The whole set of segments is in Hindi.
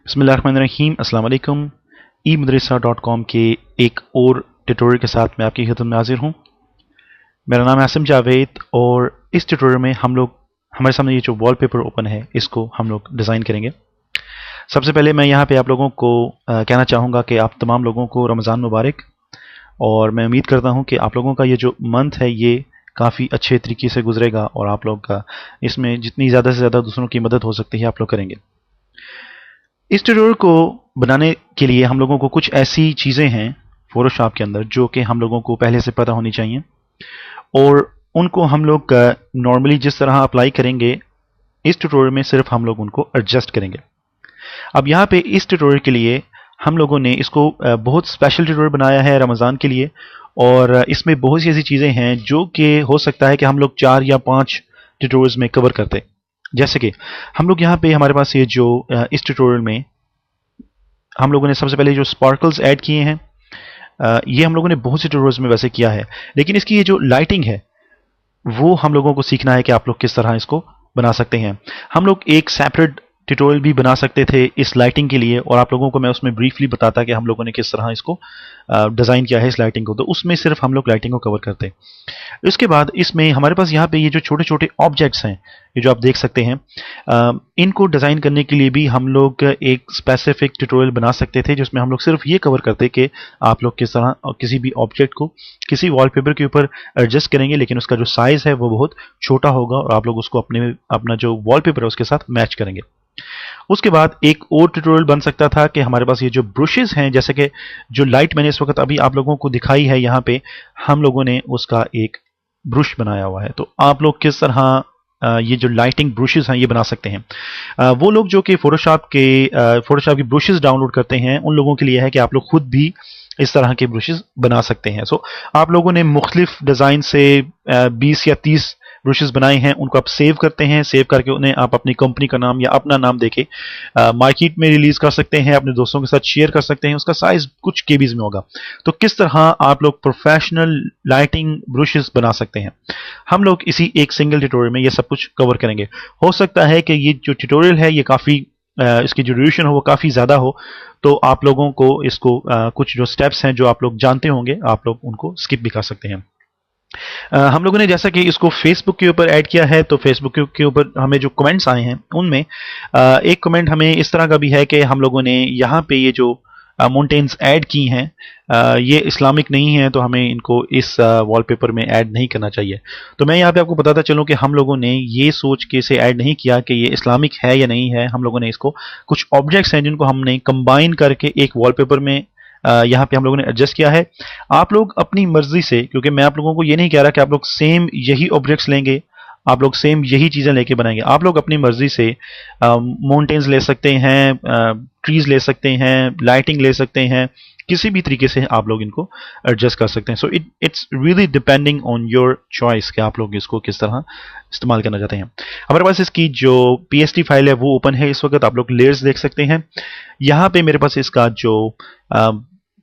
बिस्मिल्लाहिर्रहमानिर्रहीम अस्सलाम वालेकुम। eMadrasa.com के एक और ट्यूटोरियल के साथ मैं आपकी खिदमत में हाजिर हूँ। मेरा नाम है आसिम जावेद और इस ट्यूटोरियल में हमारे सामने ये जो वॉलपेपर ओपन है इसको हम लोग डिज़ाइन करेंगे। सबसे पहले मैं यहाँ पे आप लोगों को कहना चाहूँगा कि आप तमाम लोगों को रमज़ान मुबारक, और मैं उम्मीद करता हूँ कि आप लोगों का ये जो मंथ है ये काफ़ी अच्छे तरीके से गुजरेगा और आप लोग का इसमें जितनी ज़्यादा से ज़्यादा दूसरों की मदद हो सकती है आप लोग करेंगे। इस ट्यूटोरियल को बनाने के लिए हम लोगों को कुछ ऐसी चीज़ें हैं फोटोशॉप के अंदर जो कि हम लोगों को पहले से पता होनी चाहिए, और उनको हम लोग नॉर्मली जिस तरह अप्लाई करेंगे इस ट्यूटोरियल में सिर्फ हम लोग उनको एडजस्ट करेंगे। अब यहाँ पे इस ट्यूटोरियल के लिए हम लोगों ने इसको बहुत स्पेशल ट्यूटोरियल बनाया है रमज़ान के लिए, और इसमें बहुत सी ऐसी चीज़ें हैं जो कि हो सकता है कि हम लोग 4 या 5 ट्यूटोरियल्स में कवर करते। जैसे कि हम लोग यहाँ पे हमारे पास ये जो इस ट्यूटोरियल में हम लोगों ने सबसे पहले जो स्पार्कल्स ऐड किए हैं, ये हम लोगों ने बहुत से ट्यूटोरियल्स में वैसे किया है, लेकिन इसकी ये जो लाइटिंग है वो हम लोगों को सीखना है कि आप लोग किस तरह इसको बना सकते हैं। हम लोग एक सेपरेट ट्यूटोरियल भी बना सकते थे इस लाइटिंग के लिए, और आप लोगों को मैं उसमें ब्रीफली बताता कि हम लोगों ने किस तरह इसको डिज़ाइन किया है इस लाइटिंग को, तो उसमें सिर्फ हम लोग लाइटिंग को कवर करते। इसके बाद इसमें हमारे पास यहाँ पे ये जो छोटे छोटे ऑब्जेक्ट्स हैं, ये जो आप देख सकते हैं, इनको डिज़ाइन करने के लिए भी हम लोग एक स्पेसिफिक ट्यूटोरियल बना सकते थे जिसमें हम लोग सिर्फ ये कवर करते कि आप लोग किस तरह किसी भी ऑब्जेक्ट को किसी वॉलपेपर के ऊपर एडजस्ट करेंगे, लेकिन उसका जो साइज़ है वो बहुत छोटा होगा और आप लोग उसको अपना जो वॉलपेपर है उसके साथ मैच करेंगे। उसके बाद एक और ट्यूटोरियल बन सकता था कि हमारे पास ये जो ब्रशेस हैं, जैसे कि जो लाइट मैंने इस वक्त अभी आप लोगों को दिखाई है यहाँ पे, हम लोगों ने उसका एक ब्रश बनाया हुआ है। तो आप लोग किस तरह ये जो लाइटिंग ब्रशेस हैं ये बना सकते हैं। वो लोग जो कि फोटोशॉप की ब्रशेस डाउनलोड करते हैं उन लोगों के लिए है कि आप लोग खुद भी इस तरह के ब्रशेस बना सकते हैं। सो आप लोगों ने मुख्तलिफ डिज़ाइन से 20 या 30 ब्रशेस बनाए हैं, उनको आप सेव करते हैं। सेव करके उन्हें आप अपनी कंपनी का नाम या अपना नाम देके मार्केट में रिलीज कर सकते हैं, अपने दोस्तों के साथ शेयर कर सकते हैं। उसका साइज कुछ केबीज में होगा। तो किस तरह आप लोग प्रोफेशनल लाइटिंग ब्रशेस बना सकते हैं, हम लोग इसी एक सिंगल ट्यूटोरियल में ये सब कुछ कवर करेंगे। हो सकता है कि ये जो ट्यूटोरियल है ये काफ़ी इसकी जो ड्यूरेशन हो वो काफ़ी ज़्यादा हो, तो आप लोगों को इसको कुछ जो स्टेप्स हैं जो आप लोग जानते होंगे आप लोग उनको स्किप भी कर सकते हैं। हम लोगों ने जैसा कि इसको फेसबुक के ऊपर ऐड किया है, तो फेसबुक के ऊपर हमें जो कमेंट्स आए हैं उनमें एक कमेंट हमें इस तरह का भी है कि हम लोगों ने यहाँ पे ये जो माउंटेन्स ऐड की हैं ये इस्लामिक नहीं है, तो हमें इनको इस वॉलपेपर में ऐड नहीं करना चाहिए। तो मैं यहाँ पे आपको बताता चलूँ कि हम लोगों ने ये सोच के इसे ऐड नहीं किया कि ये इस्लामिक है या नहीं है। हम लोगों ने इसको कुछ ऑब्जेक्ट्स हैं जिनको हमने कंबाइन करके एक वॉलपेपर में यहाँ पे हम लोगों ने एडजस्ट किया है। आप लोग अपनी मर्जी से, क्योंकि मैं आप लोगों को ये नहीं कह रहा कि आप लोग सेम यही ऑब्जेक्ट्स लेंगे, आप लोग सेम यही चीज़ें लेके बनाएंगे। आप लोग अपनी मर्जी से माउंटेन्स ले सकते हैं, ट्रीज ले सकते हैं, लाइटिंग ले सकते हैं, किसी भी तरीके से आप लोग इनको एडजस्ट कर सकते हैं। So it's really depending on your choice कि आप लोग इसको किस तरह इस्तेमाल करना चाहते हैं। हमारे पास इसकी जो PST फाइल है वो ओपन है इस वक्त। आप लोग लेयर्स देख सकते हैं। यहाँ पे मेरे पास इसका जो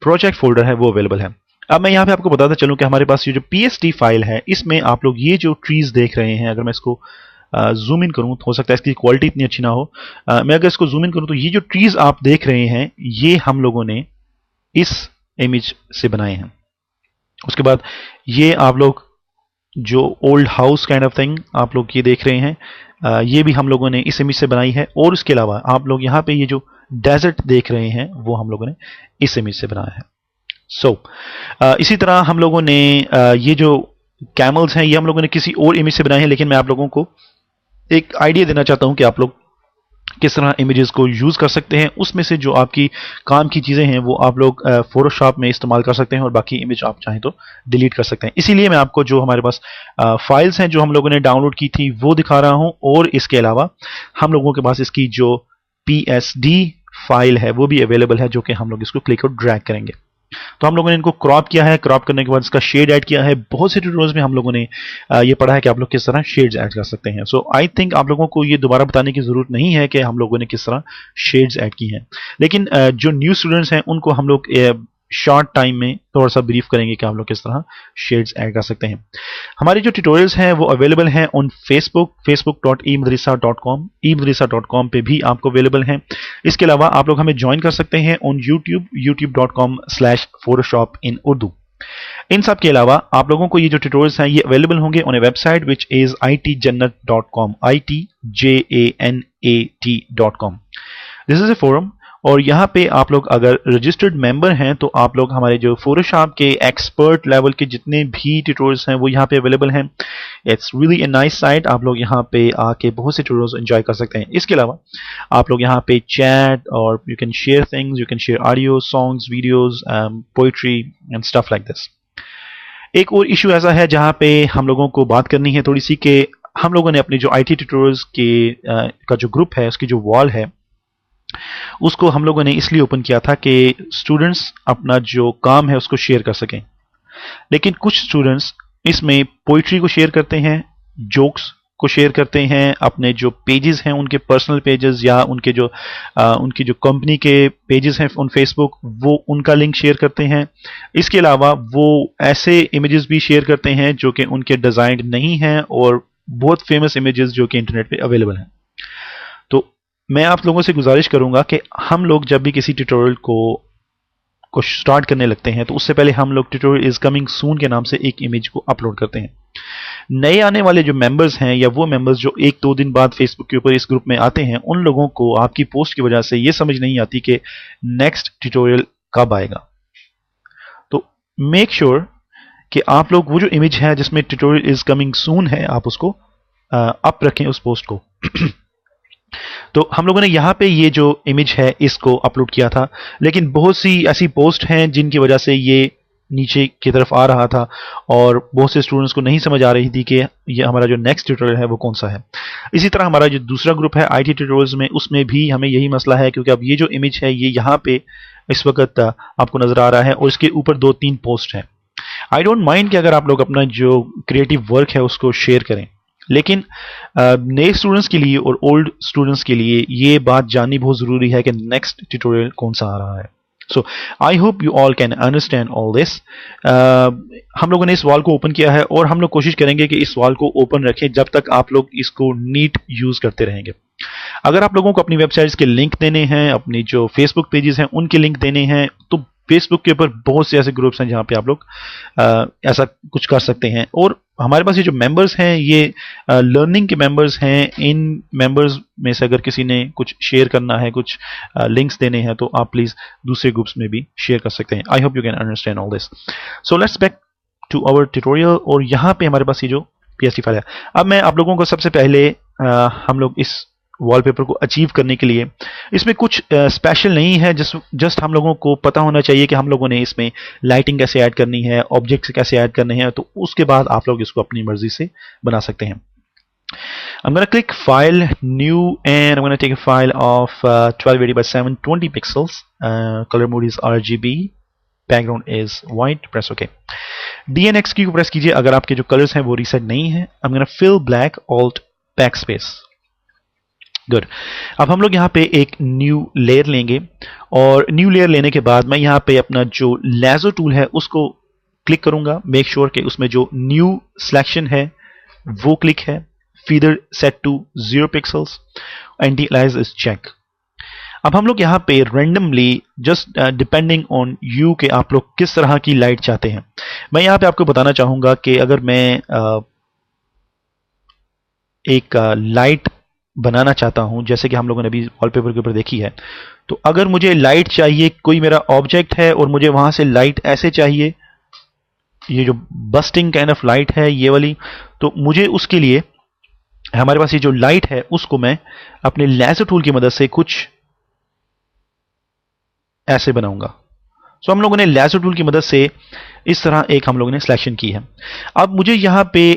प्रोजेक्ट फोल्डर है वो अवेलेबल है। अब मैं यहाँ पे आपको बताता चलूँ कि हमारे पास ये जो PST फाइल है इसमें आप लोग ये जो ट्रीज देख रहे हैं, अगर मैं इसको जूम इन करूँ तो हो सकता है इसकी क्वालिटी इतनी अच्छी ना हो। मैं अगर इसको जूम इन करूँ तो ये जो ट्रीज आप देख रहे हैं ये हम लोगों ने इस इमेज से बनाए हैं। उसके बाद ये आप लोग जो old house kind of thing आप लोग ये देख रहे हैं, ये भी हम लोगों ने इस इमेज से बनाई है। और इसके अलावा आप लोग यहाँ पे ये जो डेजर्ट देख रहे हैं वो हम लोगों ने इस इमेज से बनाया है। इसी तरह हम लोगों ने ये जो कैमल्स हैं ये हम लोगों ने किसी और इमेज से बनाए हैं, लेकिन मैं आप लोगों को एक आइडिया देना चाहता हूं कि आप लोग किस तरह इमेजेस को यूज़ कर सकते हैं। उसमें से जो आपकी काम की चीज़ें हैं वो आप लोग फोटोशॉप में इस्तेमाल कर सकते हैं, और बाकी इमेज आप चाहें तो डिलीट कर सकते हैं। इसीलिए मैं आपको जो हमारे पास फाइल्स हैं जो हम लोगों ने डाउनलोड की थी वो दिखा रहा हूं, और इसके अलावा हम लोगों के पास इसकी जो PSD फाइल है वो भी अवेलेबल है, जो कि हम लोग इसको क्लिक और ड्रैग करेंगे। तो हम लोगों ने इनको क्रॉप किया है। क्रॉप करने के बाद इसका शेड ऐड किया है। बहुत से ट्यूटोरियल्स में हम लोगों ने ये पढ़ा है कि आप लोग किस तरह शेड्स ऐड कर सकते हैं। सो आई थिंक आप लोगों को ये दोबारा बताने की जरूरत नहीं है कि हम लोगों ने किस तरह शेड्स ऐड की हैं, लेकिन जो न्यू स्टूडेंट्स हैं उनको हम लोग शॉर्ट टाइम में थोड़ा सा ब्रीफ करेंगे कि हम लोग किस तरह शेड्स ऐड कर सकते हैं। हमारे जो ट्यूटोरियल्स हैं वो अवेलेबल हैं ऑन फेसबुक, facebook.eMadrasa.com, eMadrasa.com पे भी आपको अवेलेबल हैं। इसके अलावा आप लोग हमें ज्वाइन कर सकते हैं on YouTube, youtube.com/Photoshop in Urdu। इन सब के अलावा आप लोगों को ये जो ट्यूटोरियल्स हैं ये अवेलेबल होंगे on A website which is itjannat.com, itjanat.com। This is a forum, और यहाँ पे आप लोग अगर रजिस्टर्ड मेंबर हैं तो आप लोग हमारे जो फोटोशॉप के एक्सपर्ट लेवल के जितने भी ट्यूटोरियल्स हैं वो यहाँ पे अवेलेबल हैं। It's really a nice site, आप लोग यहाँ पे आके बहुत से ट्यूटोरियल्स एंजॉय कर सकते हैं। इसके अलावा आप लोग यहाँ पे चैट और you can share things, you can share audio, songs, videos, poetry and stuff like this. एक और इशू ऐसा है जहाँ पे हम लोगों को बात करनी है थोड़ी सी, कि हम लोगों ने अपने जो IT ट्यूटोरियल्स के का जो ग्रुप है, उसकी जो वॉल है, उसको हम लोगों ने इसलिए ओपन किया था कि स्टूडेंट्स अपना जो काम है उसको शेयर कर सकें। लेकिन कुछ स्टूडेंट्स इसमें पोइट्री को शेयर करते हैं, जोक्स को शेयर करते हैं, अपने जो पेजेस हैं उनके पर्सनल पेजेस या उनकी जो कंपनी के पेजेस हैं ऑन फेसबुक, वो उनका लिंक शेयर करते हैं। इसके अलावा वो ऐसे इमेजेस भी शेयर करते हैं जो कि उनके डिजाइन नहीं हैं और बहुत फेमस इमेजेस जो कि इंटरनेट पे अवेलेबल हैं। तो मैं आप लोगों से गुजारिश करूंगा कि हम लोग जब भी किसी ट्यूटोरियल को स्टार्ट करने लगते हैं तो उससे पहले हम लोग ट्यूटोरियल इज कमिंग सून के नाम से एक इमेज को अपलोड करते हैं। नए आने वाले जो मेंबर्स हैं या वो मेंबर्स जो 1-2 दिन बाद फेसबुक के ऊपर इस ग्रुप में आते हैं, उन लोगों को आपकी पोस्ट की वजह से ये समझ नहीं आती कि नेक्स्ट ट्यूटोरियल कब आएगा। तो मेक श्योर कि आप लोग वो जो इमेज है जिसमें ट्यूटोरियल इज कमिंग सून है, आप उसको अप रखें उस पोस्ट को। तो हम लोगों ने यहाँ पे ये जो इमेज है इसको अपलोड किया था, लेकिन बहुत सी ऐसी पोस्ट हैं जिनकी वजह से ये नीचे की तरफ आ रहा था और बहुत से स्टूडेंट्स को नहीं समझ आ रही थी कि ये हमारा जो नेक्स्ट ट्यूटोरियल है वो कौन सा है। इसी तरह हमारा जो दूसरा ग्रुप है IT ट्यूटोरियल्स में, उसमें भी हमें यही मसला है, क्योंकि अब ये जो इमेज है ये यहाँ पे इस वक्त आपको नजर आ रहा है और इसके ऊपर 2-3 पोस्ट हैं। आई डोंट माइंड कि अगर आप लोग अपना जो क्रिएटिव वर्क है उसको शेयर करें, लेकिन नए स्टूडेंट्स के लिए और ओल्ड स्टूडेंट्स के लिए ये बात जाननी बहुत ज़रूरी है कि नेक्स्ट ट्यूटोरियल कौन सा आ रहा है। So I hope you all can understand all this. हम लोगों ने इस वॉल को ओपन किया है और हम लोग कोशिश करेंगे कि इस वॉल को ओपन रखें जब तक आप लोग इसको नीट यूज़ करते रहेंगे। अगर आप लोगों को अपनी वेबसाइट्स के लिंक देने हैं, अपनी जो फेसबुक पेजेस हैं उनके लिंक देने हैं, तो फेसबुक के ऊपर बहुत से ऐसे ग्रुप्स हैं जहाँ पे आप लोग ऐसा कुछ कर सकते हैं। और हमारे पास ये जो मेंबर्स हैं ये लर्निंग के मेंबर्स हैं। इन मेंबर्स में से अगर किसी ने कुछ शेयर करना है, कुछ लिंक्स देने हैं, तो आप प्लीज दूसरे ग्रुप्स में भी शेयर कर सकते हैं। I hope you can understand all this. So let's back to our tutorial. और यहाँ पे हमारे पास ये जो PST फाइल है, अब मैं आप लोगों को सबसे पहले हम लोग इस वॉलपेपर को अचीव करने के लिए, इसमें कुछ स्पेशल नहीं है, जस्ट हम लोगों को पता होना चाहिए कि हम लोगों ने इसमें लाइटिंग कैसे ऐड करनी है, ऑब्जेक्ट्स कैसे ऐड करने हैं, तो उसके बाद आप लोग इसको अपनी मर्जी से बना सकते हैं। I'm going to click File, New, and I'm going to take a file of 1280 by 720 pixels. Color mode is RGB. Background is white. Press OK. DNX की को प्रेस कीजिए अगर आपके जो कलर्स हैं वो रीसेट नहीं है। I'm going to fill black, Alt, backspace. Good. अब हम लोग यहाँ पे एक न्यू लेयर लेंगे और न्यू लेयर लेने के बाद मैं यहाँ पे अपना जो लेजर टूल है उसको क्लिक करूंगा। मेक श्योर कि उसमें जो न्यू सिलेक्शन है वो क्लिक है। Feather set to 0 pixels, anti alias is check. अब हम लोग यहाँ पे randomly just depending on you के आप लोग किस तरह की लाइट चाहते हैं। मैं यहाँ पे आपको बताना चाहूंगा कि अगर मैं एक लाइट बनाना चाहता हूं, जैसे कि हम लोगों ने अभी वॉलपेपर के ऊपर देखी है, तो अगर मुझे लाइट चाहिए, कोई मेरा ऑब्जेक्ट है और मुझे वहां से लाइट ऐसे चाहिए, ये जो बस्टिंग काइंड ऑफ लाइट है ये वाली, तो मुझे उसके लिए हमारे पास ये जो लाइट है उसको मैं अपने लेजर टूल की मदद से कुछ ऐसे बनाऊंगा। सो हम लोगों ने लेजर टूल की मदद से इस तरह एक हम लोगों ने सिलेक्शन की है। अब मुझे यहां पे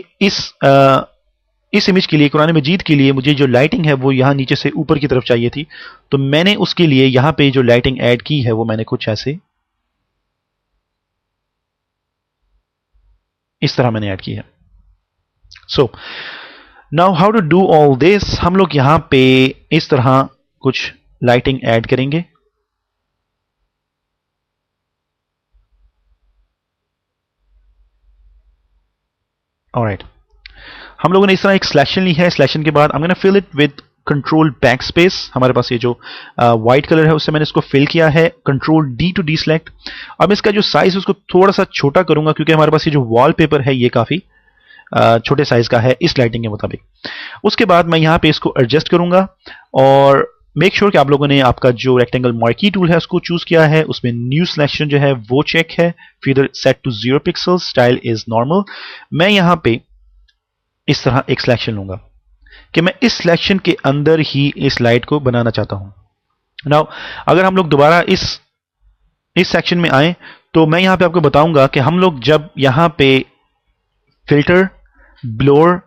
इस इमेज के लिए, कुरान मजीद के लिए, मुझे जो लाइटिंग है वो यहां नीचे से ऊपर की तरफ चाहिए थी, तो मैंने उसके लिए यहां पे जो लाइटिंग ऐड की है वो मैंने कुछ ऐसे इस तरह मैंने ऐड की है। So now how to do all this, हम लोग यहां पे इस तरह कुछ लाइटिंग ऐड करेंगे। ऑलराइट, हम लोगों ने इस तरह एक सिलेक्शन ली है। सिलेक्शन के बाद I am gonna fill it with control backspace. हमारे पास ये जो व्हाइट कलर है उससे मैंने इसको फिल किया है। Control D to deselect. अब इसका जो साइज है उसको थोड़ा सा छोटा करूंगा क्योंकि हमारे पास ये जो वॉलपेपर है ये काफी छोटे साइज का है इस लाइटिंग के मुताबिक। उसके बाद मैं यहाँ पे इसको एडजस्ट करूंगा और मेक श्योर कि आप लोगों ने आपका जो रेक्टेंगल मार्की टूल है उसको चूज किया है, उसमें न्यू सिलेक्शन जो है वो चेक है, फिर set to 0 pixel, style is normal. मैं यहाँ पे इस तरह एक सिलेक्शन लूंगा कि मैं इस सिलेक्शन के अंदर ही इस लाइट को बनाना चाहता हूं। नाउ अगर हम लोग दोबारा इस सेक्शन में आए तो मैं यहां पे आपको बताऊंगा कि हम लोग जब यहां पे फिल्टर, ब्लोअर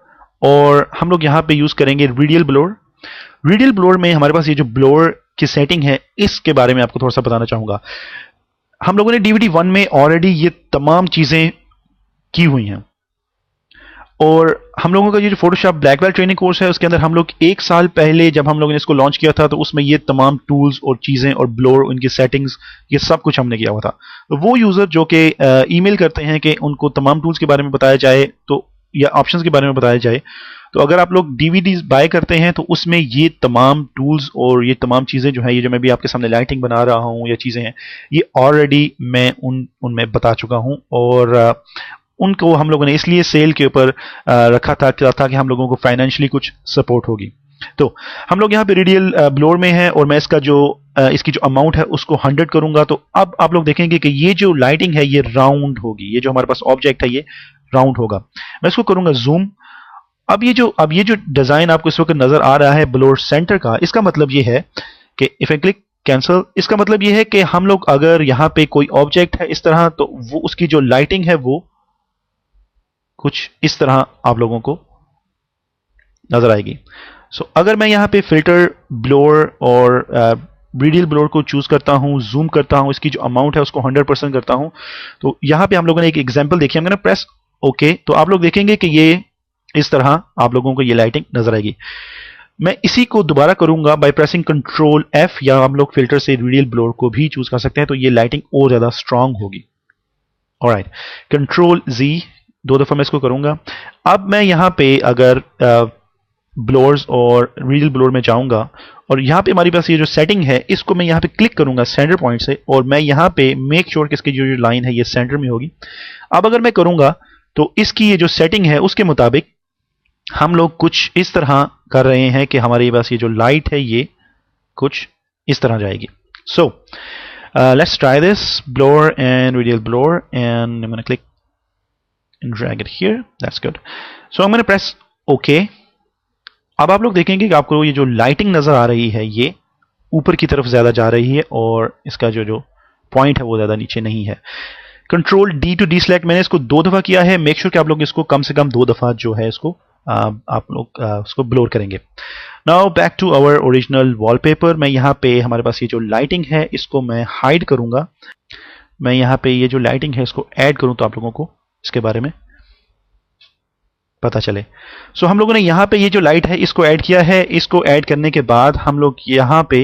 और हम लोग यहां पे यूज करेंगे रेडियल ब्लोअर। रेडियल ब्लोअर में हमारे पास ये जो ब्लोअर की सेटिंग है इसके बारे में आपको थोड़ा सा बताना चाहूंगा। हम लोगों ने डीवीडी 1 में ऑलरेडी ये तमाम चीजें की हुई हैं और हम लोगों का ये जो Photoshop black belt training course है उसके अंदर हम लोग 1 साल पहले जब हम लोगों ने इसको लॉन्च किया था तो उसमें ये तमाम टूल्स और चीजें और ब्लोअर, उनकी सेटिंग्स, ये सब कुछ हमने किया हुआ था। तो वो यूजर जो कि ईमेल करते हैं कि उनको तमाम टूल्स के बारे में बताया जाए तो या ऑप्शंस के बारे में बताया जाए, तो अगर आप लोग डीवीडीज बाय करते हैं तो उसमें ये तमाम टूल्स और ये तमाम चीजें जो है, ये जो मैं भी आपके सामने लाइटिंग बना रहा हूँ या चीजें हैं, ये ऑलरेडी मैं उनमें बता चुका हूँ और उनको हम लोगों ने इसलिए सेल के ऊपर रखा था ताकि हम लोगों को फाइनेंशियली कुछ सपोर्ट होगी। तो हम लोग यहाँ पे रेडियल ब्लोअर में हैं और मैं इसका जो इसकी जो अमाउंट है उसको 100 करूंगा। तो अब आप लोग देखेंगे कि ये जो लाइटिंग है ये राउंड होगी, ये जो हमारे पास ऑब्जेक्ट है ये राउंड होगा। मैं इसको करूंगा जूम। अब ये जो डिजाइन आपको इस वक्त नजर आ रहा है ब्लोअर सेंटर का, इसका मतलब ये है कि इफ आई क्लिक कैंसिल, इसका मतलब ये है कि हम लोग अगर यहाँ पे कोई ऑब्जेक्ट है इस तरह तो वो उसकी जो लाइटिंग है वो कुछ इस तरह आप लोगों को नजर आएगी। सो अगर मैं यहाँ पे फिल्टर, ब्लोअर और रेडियल ब्लोअर को चूज करता हूँ, जूम करता हूँ, इसकी जो अमाउंट है उसको 100% करता हूँ, तो यहाँ पे हम लोगों ने एक एग्जांपल देखी। हमने प्रेस ओके, तो आप लोग देखेंगे कि ये इस तरह आप लोगों को ये लाइटिंग नजर आएगी। मैं इसी को दोबारा करूंगा बाय प्रेसिंग कंट्रोल एफ, या हम लोग फिल्टर से रेडियल ब्लोअर को भी चूज कर सकते हैं, तो ये लाइटिंग और ज्यादा स्ट्रांग होगी। ऑलराइट, कंट्रोल जी 2 दफा मैं इसको करूंगा। अब मैं यहां पे अगर ब्लोअर्स और रेडियल ब्लोअर में जाऊंगा और यहां पे हमारे पास ये जो सेटिंग है इसको मैं यहां पे क्लिक करूंगा सेंटर पॉइंट से और मैं यहां पे मेक श्योर कि इसकी जो लाइन है ये सेंटर में होगी। अब अगर मैं करूंगा तो इसकी ये जो सेटिंग है उसके मुताबिक हम लोग कुछ इस तरह कर रहे हैं कि हमारे पास ये जो लाइट है ये कुछ इस तरह जाएगी। So let's try this, blower and radial blower, and I am gonna click and drag it here. That's good. So I'm going to press OK. अब आप लोग देखेंगे कि आपको ये जो लाइटिंग नजर आ रही है ये ऊपर की तरफ ज्यादा जा रही है और इसका जो पॉइंट है वो ज्यादा नीचे नहीं है। Control D to deselect, मैंने इसको 2 दफा किया है। मेक श्योर कि आप लोग इसको कम से कम 2 दफा जो है इसको आप लोग उसको ब्लोर करेंगे। Now back to our original wallpaper. मैं यहाँ पे हमारे पास ये जो लाइटिंग है इसको मैं हाइड करूंगा। मैं यहाँ पे ये जो लाइटिंग है इसको ऐड करूं तो आप लोगों को इसके बारे में पता चले। सो हम लोगों ने यहाँ पे ये जो लाइट है इसको ऐड किया है। इसको ऐड करने के बाद हम लोग यहाँ पे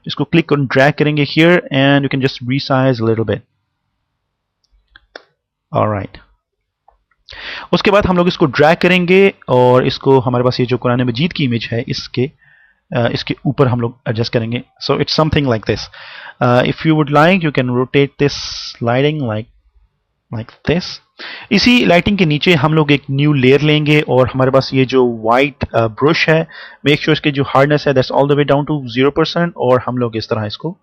इसको क्लिक और ड्रैग करेंगे here and you can just resize a little bit. Alright, उसके बाद हम लोग इसको ड्रैग करेंगे और इसको हमारे पास ये जो कुरान मजीद की इमेज है इसके ऊपर हम लोग एडजस्ट करेंगे। So it's something like this. If you would like you can rotate this lighting like this। इसी लाइटिंग के नीचे हम लोग एक न्यू लेयर लेंगे और हमारे पास ये जो वाइट ब्रश है, मेक श्योर इसके जो हार्डनेस है that's all the way down to 0% और हम लोग इस तरह इसको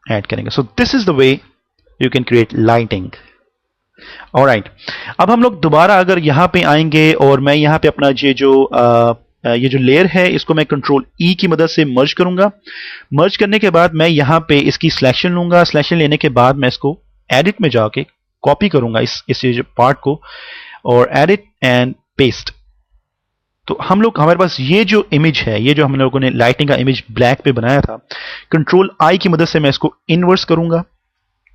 ऐड करेंगे। So this is the way you can create lighting. Alright, अब हम लोग दोबारा अगर यहां पे आएंगे और मैं यहां पे अपना ये जो लेयर है इसको मैं कंट्रोल ई की मदद से मर्ज करूंगा। मर्ज करने के बाद मैं यहां पे इसकी सिलेक्शन लूंगा। सिलेक्शन लेने के बाद मैं इसको एडिट में जाके कॉपी करूंगा इस जो पार्ट को और एडिट एंड पेस्ट। तो हम लोग हमारे पास ये जो इमेज है, ये जो हम लोगों ने लाइटिंग का इमेज ब्लैक पे बनाया था, कंट्रोल आई की मदद से मैं इसको इनवर्स करूंगा।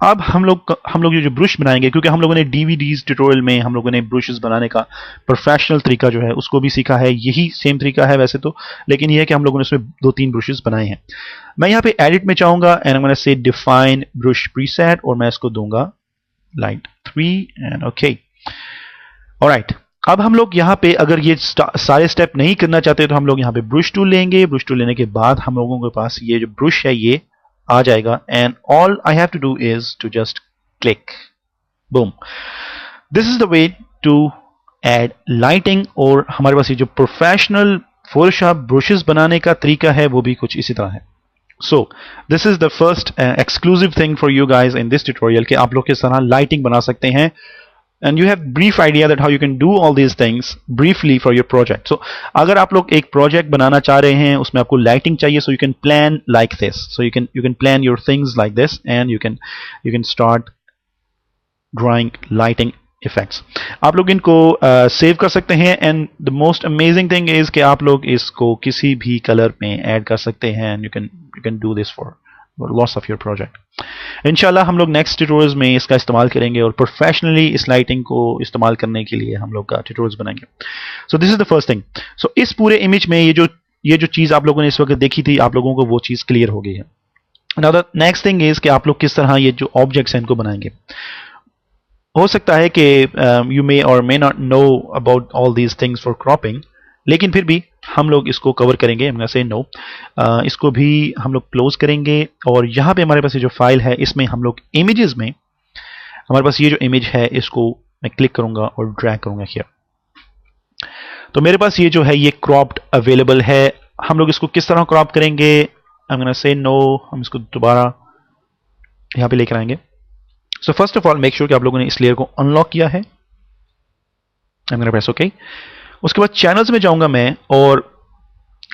अब हम लोग ये जो ब्रश बनाएंगे, क्योंकि हम लोगों ने डीवीडीज ट्यूटोरियल में हम लोगों ने ब्रशेस बनाने का प्रोफेशनल तरीका जो है उसको भी सीखा है। यही सेम तरीका है वैसे तो, लेकिन यह है कि हम लोगों ने उसमें 2-3 ब्रशेस बनाए हैं। मैं यहाँ पे एडिट में चाहूंगा and I am gonna say define brush preset और मैं इसको दूंगा लाइट 3 एंड ओके। ऑलराइट, अब हम लोग यहाँ पे अगर ये सारे स्टेप नहीं करना चाहते तो हम लोग यहाँ पे ब्रश टूल लेंगे। ब्रश टूल लेने के बाद हम लोगों के पास ये जो ब्रश है ये आ जाएगा and all I have to do is to just click, boom. This is the way to add lighting. और हमारे पास ये जो प्रोफेशनल फोटोशॉप ब्रशेस बनाने का तरीका है वो भी कुछ इसी तरह है। सो this is the first exclusive thing for you guys in this tutorial कि आप लोग किस तरह लाइटिंग बना सकते हैं and you have brief idea that how you can do all these things briefly for your project. So अगर आप लोग एक project बनाना चाह रहे हैं उसमें आपको lighting चाहिए, so you can plan like this. So you can plan your things like this and you can start drawing lighting effects. आप लोग इनको सेव कर सकते हैं and the most amazing thing is कि आप लोग इसको किसी भी कलर में ऐड कर सकते हैं and you can do this for lots of your project. इंशाल्लाह हम लोग नेक्स्ट ट्यूटोरियल्स में इसका इस्तेमाल करेंगे और प्रोफेशनली इस लाइटिंग को इस्तेमाल करने के लिए हम लोग का ट्यूटोरियल्स बनाएंगे। So this is the first thing. So इस पूरे इमेज में ये जो चीज आप लोगों ने इस वक्त देखी थी आप लोगों को वो चीज क्लियर हो गई है। Now the next thing is कि आप लोग किस तरह ये जो ऑब्जेक्ट्स हैं इनको बनाएंगे। हो सकता है कि यू मे और may not know about all these things for cropping, लेकिन फिर भी हम लोग इसको कवर करेंगे। I'm gonna say no. इसको भी हम लोग क्लोज करेंगे और यहाँ पे हमारे पास ये जो फाइल है इसमें हम लोग इमेजेस में हमारे पास ये जो इमेज है इसको मैं क्लिक करूंगा और ड्रैग करूंगा हियर। तो मेरे पास ये जो है ये क्रॉप्ड अवेलेबल है। हम लोग इसको किस तरह क्रॉप करेंगे? I'm gonna say no. हम इसको दोबारा यहाँ पे लेकर आएंगे। So first of all make sure कि आप लोगों ने इस लेयर को अनलॉक किया है। I'm gonna press OK. उसके बाद चैनल्स में जाऊंगा मैं और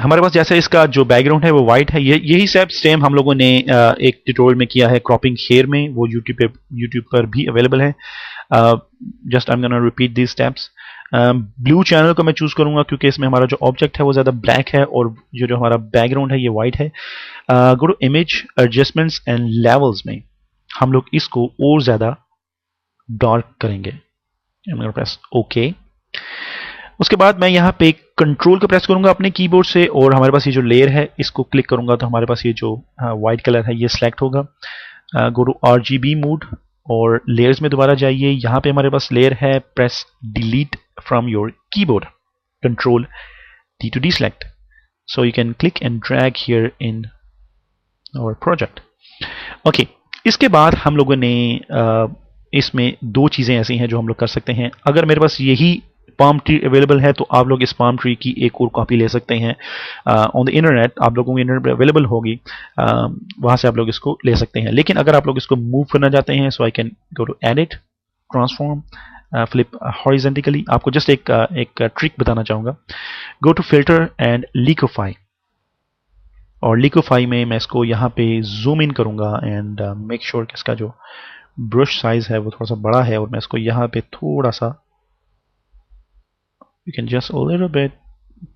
हमारे पास जैसे इसका जो बैकग्राउंड है वो वाइट है। यही सब सेम हम लोगों ने एक ट्यूटोरियल में किया है क्रॉपिंग हेयर में, वो यूट्यूब पर भी अवेलेबल है। Just I am gonna repeat these steps. Blue channel को मैं चूज करूंगा क्योंकि इसमें हमारा जो ऑब्जेक्ट है वो ज्यादा ब्लैक है और जो हमारा बैकग्राउंड है ये वाइट है। Go to image adjustments and levels में हम लोग इसको और ज्यादा डार्क करेंगे। I am gonna press okay. उसके बाद मैं यहाँ पे कंट्रोल को प्रेस करूंगा अपने कीबोर्ड से और हमारे पास ये जो लेयर है इसको क्लिक करूंगा तो हमारे पास ये जो वाइट कलर है ये सिलेक्ट होगा। गो टू RGB मोड और लेयर्स में दोबारा जाइए। यहाँ पे हमारे पास लेयर है, press delete from your keyboard, control D to deselect, so you can click and drag here in our project. Okay, इसके बाद हम लोगों ने इसमें दो चीजें ऐसी हैं जो हम लोग कर सकते हैं। अगर मेरे पास यही पाम ट्री अवेलेबल है तो आप लोग इस पाम ट्री की एक और कॉपी ले सकते हैं ऑन द इंटरनेट। आप लोगों को इंटरनेट अवेलेबल होगी, वहां से आप लोग इसको ले सकते हैं। लेकिन अगर आप लोग इसको मूव करना चाहते हैं so I can go to edit, transform, flip horizontally. आपको जस्ट एक ट्रिक बताना चाहूंगा। Go to filter and liquify, और लिक्विफाई में मैं इसको यहाँ पे जूम इन करूंगा एंड मेक श्योर कि इसका जो ब्रश साइज है वो थोड़ा सा बड़ा है और मैं इसको यहाँ पे थोड़ा सा you can just a little bit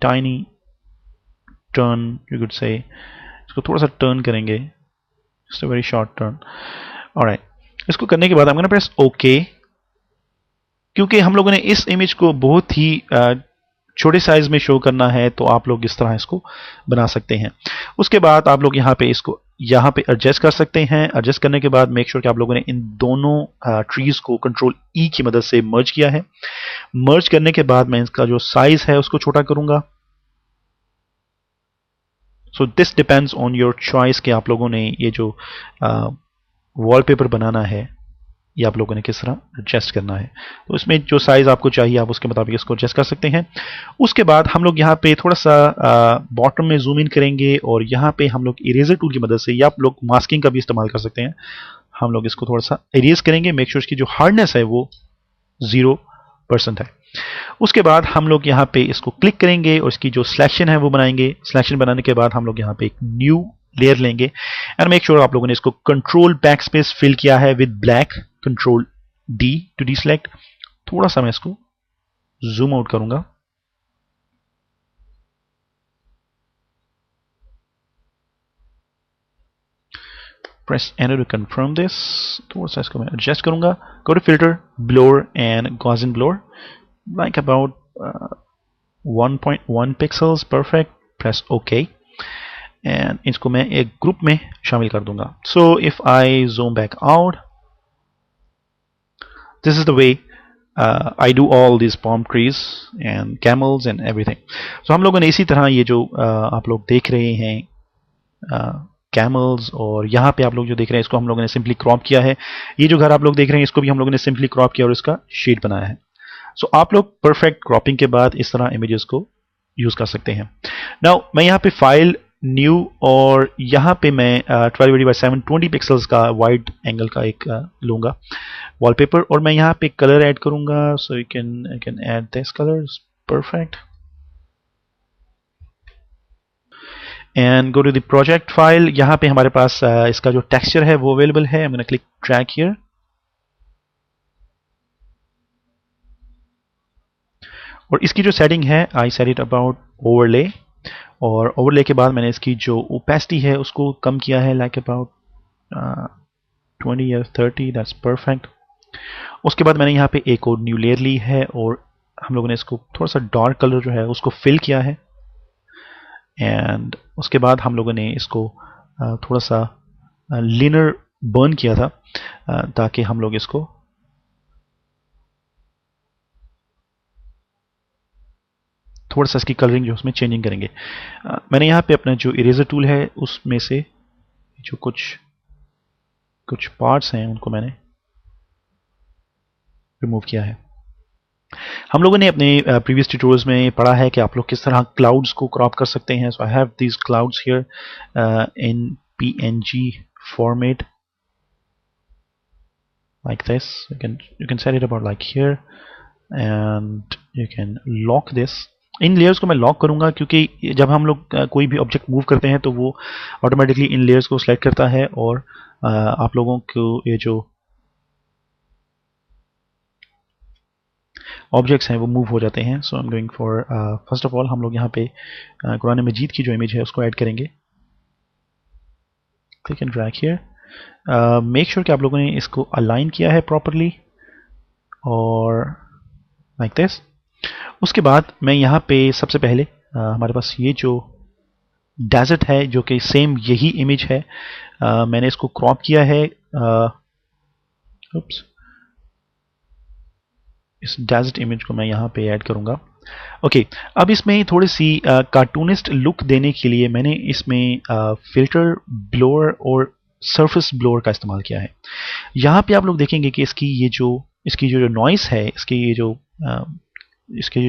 tiny turn, you could say, इसको थोड़ा सा टर्न करेंगे, just a very short turn. Alright, इसको करने के बाद I'm gonna press OK, क्योंकि हम लोगों ने इस इमेज को बहुत ही छोटे साइज में शो करना है तो आप लोग इस तरह इसको बना सकते हैं। उसके बाद आप लोग यहाँ पे इसको यहाँ पे एडजस्ट कर सकते हैं। एडजस्ट करने के बाद मेक श्योर कि आप लोगों ने इन दोनों ट्रीज को कंट्रोल E की मदद से मर्ज किया है। मर्ज करने के बाद मैं इसका जो साइज है उसको छोटा करूंगा। So this depends on your choice कि आप लोगों ने ये जो वॉलपेपर बनाना है ये आप लोगों ने किस तरह एडजस्ट करना है। तो इसमें जो साइज आपको चाहिए आप उसके मुताबिक इसको एडजस्ट कर सकते हैं। उसके बाद हम लोग यहाँ पे थोड़ा सा बॉटम में जूम इन करेंगे और यहाँ पे हम लोग इरेजर टूल की मदद से, या आप लोग मास्किंग का भी इस्तेमाल कर सकते हैं, हम लोग इसको थोड़ा सा इरेज करेंगे। मेक श्योर इसकी जो हार्डनेस है वो 0% है। उसके बाद हम लोग यहाँ पे इसको क्लिक करेंगे और इसकी जो सिलेक्शन है वो बनाएंगे। सिलेक्शन बनाने के बाद हम लोग यहाँ पे एक न्यू लेयर लेंगे एंड मेक श्योर आप लोगों ने इसको कंट्रोल बैक स्पेस फिल किया है with black, control D to deselect. थोड़ा सा मैं इसको जूम आउट करूंगा। Press enter to confirm this. थोड़ा सा इसको मैं एडजस्ट करूंगा। Go to filter, blur and Gaussian blur, like about 1.1 pixels, perfect. Press okay and इसको मैं एक ग्रुप में शामिल कर दूंगा। So if I zoom back out, this is the way I do all this palm trees and camels and everything. सो हम लोगों ने इसी तरह ये जो आप लोग देख रहे हैं कैमल्स, और यहाँ पे आप लोग जो देख रहे हैं इसको हम लोगों ने सिंपली क्रॉप किया है. ये जो घर आप लोग देख रहे हैं इसको भी हम लोगों ने सिंपली क्रॉप किया और इसका शेड बनाया है. सो आप लोग परफेक्ट क्रॉपिंग के बाद इस तरह इमेजेस को यूज कर सकते हैं. नाउ मैं यहाँ पे फाइल न्यू, और यहाँ पे मैं 1280x720 पिक्सल्स का वाइड एंगल का एक लूंगा वॉलपेपर, और मैं यहाँ पे कलर ऐड करूंगा. So you can add this colour. Perfect. And go to the project file. यहाँ पे हमारे पास इसका जो टेक्सचर है वो अवेलेबल है. आई am gonna click drag here. और इसकी जो सेटिंग है आई सेट इट अबाउट ओवरले, और ओवरले के बाद मैंने इसकी जो ओपेसिटी है उसको कम किया है लाइक अबाउट 20 या 30. That's perfect. उसके बाद मैंने यहाँ पे एक और न्यू लेयर ली है और हम लोगों ने इसको थोड़ा सा डार्क कलर जो है उसको फिल किया है. एंड उसके बाद हम लोगों ने इसको थोड़ा सा लिनर बर्न किया था ताकि हम लोग इसको थोड़ा सा इसकी कलरिंग जो उसमें चेंजिंग करेंगे. मैंने यहाँ पे अपना जो इरेजर टूल है उसमें से जो कुछ पार्ट्स हैं उनको मैंने रिमूव किया है. हम लोगों ने अपने प्रीवियस ट्यूटोरियल्स में पढ़ा है कि आप लोग किस तरह क्लाउड्स को क्रॉप कर सकते हैं. So I have these clouds here in PNG format like this. You can set it about like here and you can lock this. In layers को मैं लॉक करूंगा क्योंकि जब हम लोग कोई भी ऑब्जेक्ट मूव करते हैं तो वो ऑटोमेटिकली इन लेयर्स को सिलेक्ट करता है और आप लोगों को ये जो ऑब्जेक्ट्स हैं वो मूव हो जाते हैं. So I am going for first of all हम लोग यहाँ पे कुरान मजीद की जो इमेज है उसको ऐड करेंगे. Click and drag here. Make sure कि आप लोगों ने इसको अलाइन किया है प्रॉपरली और लाइक दिस. उसके बाद मैं यहाँ पे सबसे पहले हमारे पास ये जो डेजर्ट है जो कि सेम यही इमेज है, मैंने इसको क्रॉप किया है. इस डेजर्ट इमेज को मैं यहाँ पे ऐड करूँगा. ओके, अब इसमें थोड़ी सी कार्टूनिस्ट लुक देने के लिए मैंने इसमें फिल्टर, ब्लोअर और सरफेस ब्लोअर का इस्तेमाल किया है. यहाँ पे आप लोग देखेंगे कि इसकी जो नॉइस है, इसके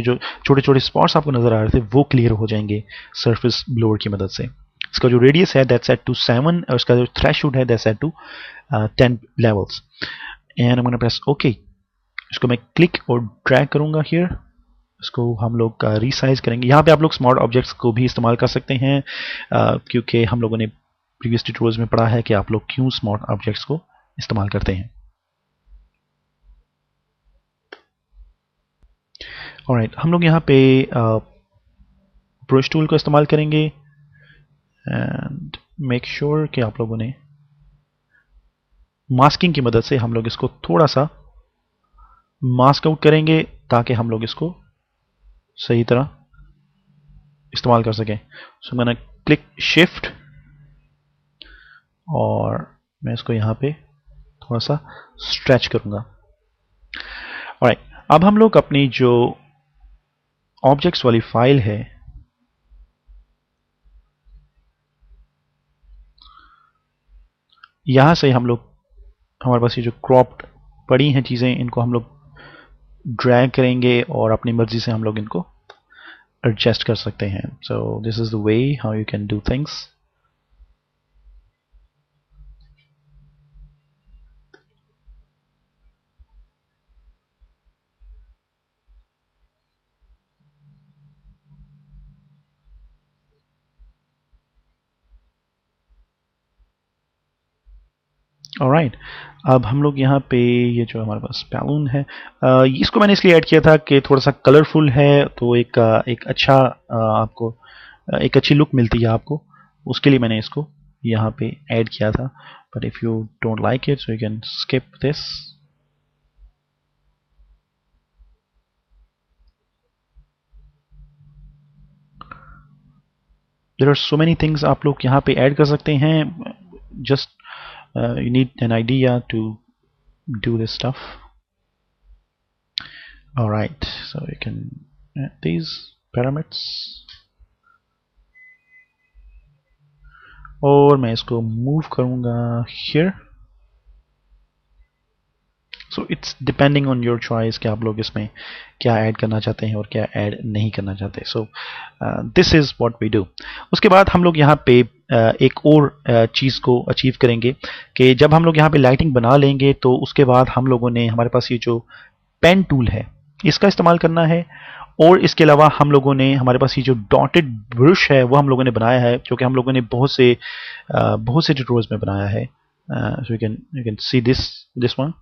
जो छोटे छोटे स्पॉट्स आपको नजर आ रहे थे वो क्लियर हो जाएंगे सरफेस ब्लोअर की मदद से. इसका जो रेडियस है दैट्स सेट टू 7 और इसका जो थ्रेशोल्ड है that's set to 10 levels. And I am gonna press okay. इसको मैं क्लिक और ड्रैग करूंगा हियर. इसको हम लोग रीसाइज करेंगे. यहाँ पे आप लोग स्मॉल ऑब्जेक्ट्स को भी इस्तेमाल कर सकते हैं क्योंकि हम लोगों ने प्रीवियस ट्यूटोरियल्स में पढ़ा है कि आप लोग क्यों स्मॉल ऑब्जेक्ट्स को इस्तेमाल करते हैं. ऑलराइट, हम लोग यहाँ पे ब्रश टूल का इस्तेमाल करेंगे एंड मेक श्योर कि आप लोगों ने मास्किंग की मदद से हम लोग इसको थोड़ा सा मास्क आउट करेंगे ताकि हम लोग इसको सही तरह इस्तेमाल कर सकें. सो मैंने क्लिक शिफ्ट और मैं इसको यहाँ पे थोड़ा सा स्ट्रेच करूंगा. ऑलराइट, अब हम लोग अपनी जो ऑब्जेक्ट्स वाली फाइल है यहाँ से हम लोग हमारे पास ये जो क्रॉप्ड पड़ी हैं चीज़ें इनको हम लोग ड्रैग करेंगे और अपनी मर्जी से हम लोग इनको एडजस्ट कर सकते हैं. सो this is the way how you can do things. Alright, अब हम लोग यहाँ पे ये जो हमारे पास बैलून है इसको मैंने इसलिए ऐड किया था कि थोड़ा सा कलरफुल है तो एक अच्छा आपको एक अच्छी लुक मिलती है आपको. उसके लिए मैंने इसको यहाँ पे ऐड किया था. But if you don't like it so you can skip this. There are so many things आप लोग यहाँ पे ऐड कर सकते हैं. Just you need an idea to do this stuff. Alright, so we can add these pyramids और मैं इसको मूव करूंगा here. So it's depending on your choice कि आप लोग इसमें क्या ऐड करना चाहते हैं और क्या ऐड नहीं करना चाहते. So this is what we do. उसके बाद हम लोग यहाँ पे एक और चीज़ को अचीव करेंगे कि जब हम लोग यहाँ पे लाइटिंग बना लेंगे तो उसके बाद हम लोगों ने हमारे पास ये जो पेन टूल है इसका इस्तेमाल करना है. और इसके अलावा हम लोगों ने हमारे पास ये जो डॉटेड ब्रश है वो हम लोगों ने बनाया है जो कि हम लोगों ने बहुत से ट्यूटोरियल्स में बनाया है. सो you can see this one.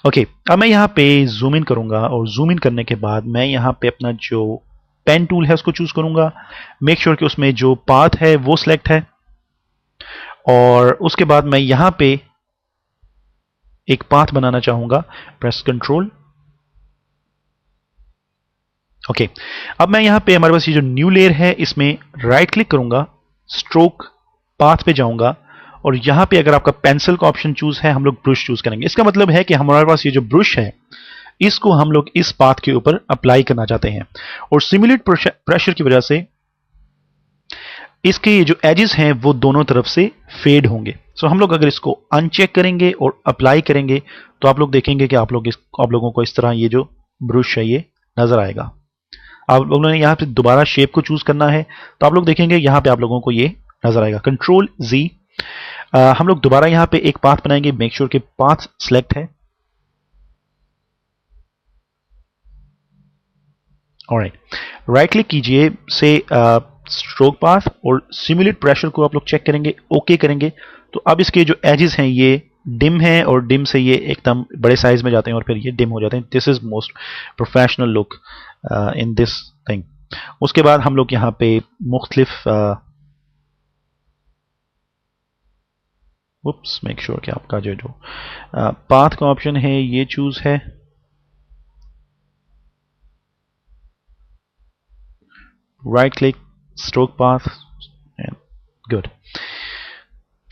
Okay, अब मैं यहाँ पे जूम इन करूंगा और जूम इन करने के बाद मैं यहाँ पे अपना जो पेन टूल है उसको चूज करूंगा. मेक श्योर कि उसमें जो पाथ है वो सिलेक्ट है और उसके बाद मैं यहाँ पे एक पाथ बनाना चाहूंगा. Press control. ओके, अब मैं यहाँ पे हमारे पास ये जो न्यू लेयर है इसमें राइट क्लिक करूंगा, स्ट्रोक पाथ पे जाऊंगा और यहाँ पे अगर आपका पेंसिल का ऑप्शन चूज है हम लोग ब्रश चूज करेंगे. इसका मतलब है कि हमारे पास ये जो ब्रश है इसको हम लोग इस पाथ के ऊपर अप्लाई करना चाहते हैं और सिमुलेट प्रेशर की वजह से इसके ये जो एजेस हैं वो दोनों तरफ से फेड होंगे. सो हम लोग अगर इसको अनचेक करेंगे और अप्लाई करेंगे तो आप लोग देखेंगे कि आप लोगों को इस तरह ये जो ब्रश है ये नजर आएगा. आप लोगों ने यहाँ पे दोबारा शेप को चूज करना है तो आप लोग देखेंगे यहाँ पे आप लोगों को ये नजर आएगा. Control Z. हम लोग दोबारा यहाँ पे एक पाथ बनाएंगे. मेक श्योर कि पाथ सिलेक्ट है. ऑलराइट, राइट क्लिक कीजिए से स्ट्रोक पाथ और सिमुलेट प्रेशर को आप लोग चेक करेंगे, ओके करेंगे तो अब इसके जो एजेस हैं ये डिम है और डिम से ये एकदम बड़े साइज में जाते हैं और फिर ये डिम हो जाते हैं. This is most professional look in this thing. उसके बाद हम लोग यहाँ पे मुख्तलिफ मेक श्योर कि आपका जो पाथ का ऑप्शन है ये चूज है. Right click, stroke path and good.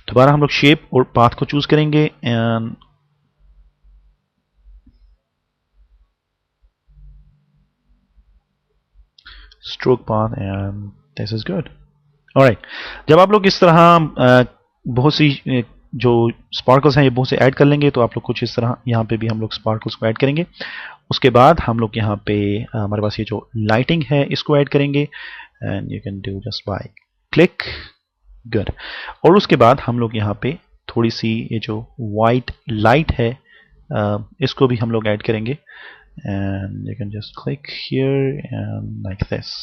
दोबारा हम लोग शेप और पाथ को चूज करेंगे and stroke path and this is good. Alright, जब आप लोग इस तरह बहुत सी जो स्पार्कल्स हैं ये बहुत से ऐड कर लेंगे तो आप लोग कुछ इस तरह यहाँ पे भी हम लोग स्पार्कल्स को ऐड करेंगे. उसके बाद हम लोग यहाँ पे हमारे पास ये जो लाइटिंग है इसको ऐड करेंगे and you can do just by click. Good. और उसके बाद हम लोग यहाँ पे थोड़ी सी ये जो वाइट लाइट है इसको भी हम लोग ऐड करेंगे and you can just click here and like this.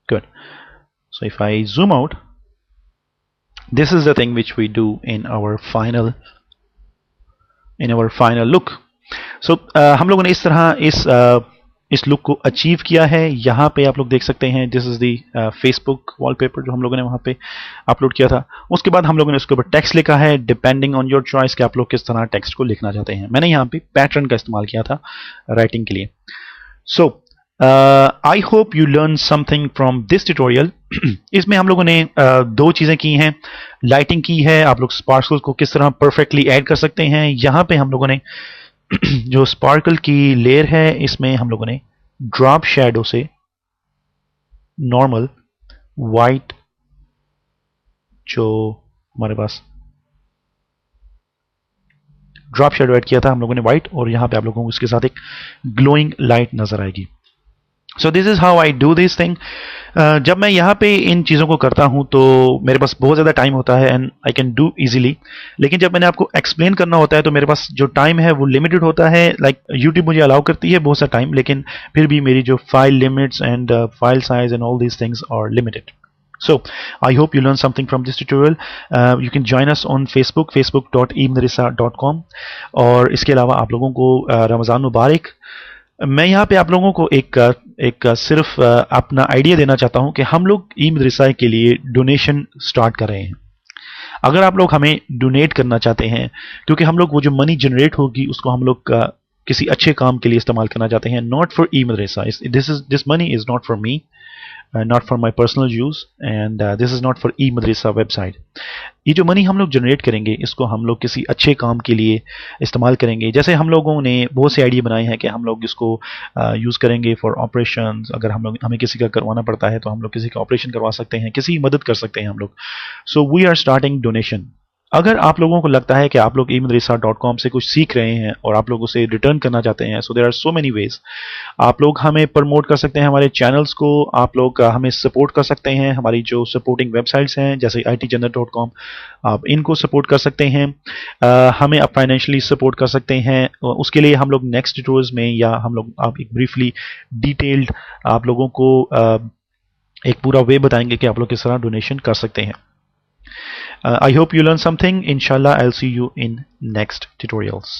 Good. So if I zoom out, this is the thing which we do in our final look. So हम लोगों ने इस तरह इस लुक को अचीव किया है. यहाँ पे आप लोग देख सकते हैं this is the Facebook wallpaper जो हम लोगों ने वहाँ पे अपलोड किया था. उसके बाद हम लोगों ने उसके ऊपर टेक्स्ट लिखा है डिपेंडिंग ऑन योर चॉइस कि आप लोग किस तरह टेक्स्ट को लिखना चाहते हैं. मैंने यहाँ पे पैटर्न का इस्तेमाल किया था राइटिंग के लिए. So I hope you learn something from this tutorial. इसमें हम लोगों ने दो चीजें की हैं. लाइटिंग की है, आप लोग स्पार्कल को किस तरह परफेक्टली ऐड कर सकते हैं. यहाँ पे हम लोगों ने जो स्पार्कल की लेयर है इसमें हम लोगों ने ड्रॉप शैडो से नॉर्मल वाइट जो हमारे पास ड्रॉप शैडो ऐड किया था हम लोगों ने वाइट और यहाँ पे आप लोगों को इसके साथ एक ग्लोइंग लाइट नजर आएगी. सो this is how I do this thing. जब मैं यहाँ पे इन चीज़ों को करता हूँ तो मेरे पास बहुत ज़्यादा टाइम होता है and I can do easily. लेकिन जब मैंने आपको एक्सप्लेन करना होता है तो मेरे पास जो टाइम है वो लिमिटेड होता है. लाइक यूट्यूब मुझे अलाउ करती है बहुत सा टाइम, लेकिन फिर भी मेरी जो file limits and file size and all these things are limited. So, I hope you learned something from this tutorial. You can join us on Facebook, facebook.eMadrasa.com. और इसके अलावा आप लोगों को रमज़ान मुबारक. मैं यहाँ पे आप लोगों को एक सिर्फ अपना आइडिया देना चाहता हूँ कि हम लोग ई मदरसा के लिए डोनेशन स्टार्ट कर रहे हैं. अगर आप लोग हमें डोनेट करना चाहते हैं, क्योंकि हम लोग वो जो मनी जनरेट होगी उसको हम लोग किसी अच्छे काम के लिए इस्तेमाल करना चाहते हैं, not for E Madrasa. This money is not for me. not for my personal use, and this is not for e-madrasa website. ये जो मनी हम लोग जनरेट करेंगे इसको हम लोग किसी अच्छे काम के लिए इस्तेमाल करेंगे। जैसे हम लोगों ने बहुत से आइडिया बनाए हैं कि हम लोग इसको यूज़ करेंगे फॉर ऑपरेशन। अगर हमें किसी का करवाना पड़ता है तो हम लोग किसी का ऑपरेशन करवा सकते हैं, किसी की मदद कर सकते हैं हम लोग। So we are starting donation. अगर आप लोगों को लगता है कि आप लोग eMadrasa.com से कुछ सीख रहे हैं और आप लोग उसे रिटर्न करना चाहते हैं, so there are so many ways. आप लोग हमें प्रमोट कर सकते हैं हमारे चैनल्स को, आप लोग हमें सपोर्ट कर सकते हैं। हमारी जो सपोर्टिंग वेबसाइट्स हैं जैसे itjannat.com, आप इनको सपोर्ट कर सकते हैं। हमें आप फाइनेंशियली सपोर्ट कर सकते हैं। उसके लिए हम लोग नेक्स्ट ट्यूटोरियल्स में या हम लोग आप एक ब्रीफली डिटेल्ड आप लोगों को एक पूरा वे बताएंगे कि आप लोग किस तरह डोनेशन कर सकते हैं। I hope you learned something. Inshallah, I'll see you in next tutorials.